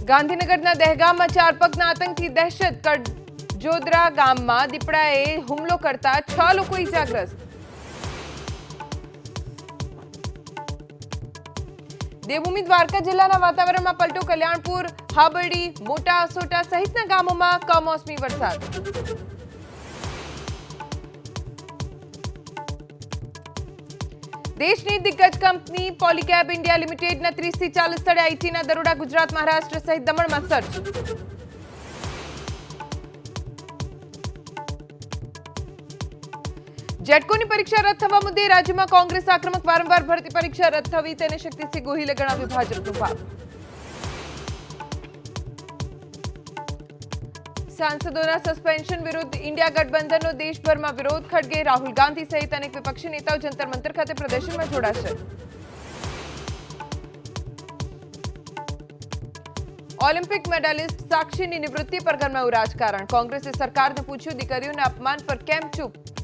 ગાંધીનગરના દહેગામમાં ચાર પગના આતંકથી દહેશત. કડજોદરા ગામમાં દીપડાએ હુમલો કરતા 6 લોકો ઈજાગ્રસ્ત. દેવભૂમિ દ્વારકા જિલ્લાના વાતાવરણમાં પલટો. કલ્યાણપુર, હાબરડી, મોટા આસોટા સહિતના ગામોમાં કમોસમી વરસાદ. દેશની દિગ્ગજ કંપની પોલીકેબ ઇન્ડિયા લિમિટેડના 30 થી 40 સ્થળે આઈટીના દરોડા. ગુજરાત, મહારાષ્ટ્ર સહિત દમણમાં સર્ચ. જેટકોની પરીક્ષા રદ થવા મુદ્દે રાજ્યમાં કોંગ્રેસ આક્રમક. વારંવાર ભરતી પરીક્ષા રદ થવી તેને શક્તિસિંહ ગોહિલે ગણાવ્યું ભાજપનું પાપ. સાંસદોના સસ્પેન્શન વિરુદ્ધ ઇન્ડિયા ગઠબંધનનો દેશભરમાં વિરોધ. ખડગે, રાહુલ ગાંધી સહિત અનેક વિપક્ષી નેતાઓ જંતર મંતર ખાતે પ્રદર્શનમાં જોડાશે. ઓલિમ્પિક મેડાલિસ્ટ સાક્ષીની નિવૃત્તિ પર ગરમાયું રાજકારણ. કોંગ્રેસે સરકારને પૂછ્યું, દીકરીઓના અપમાન પર કેમ ચૂપ.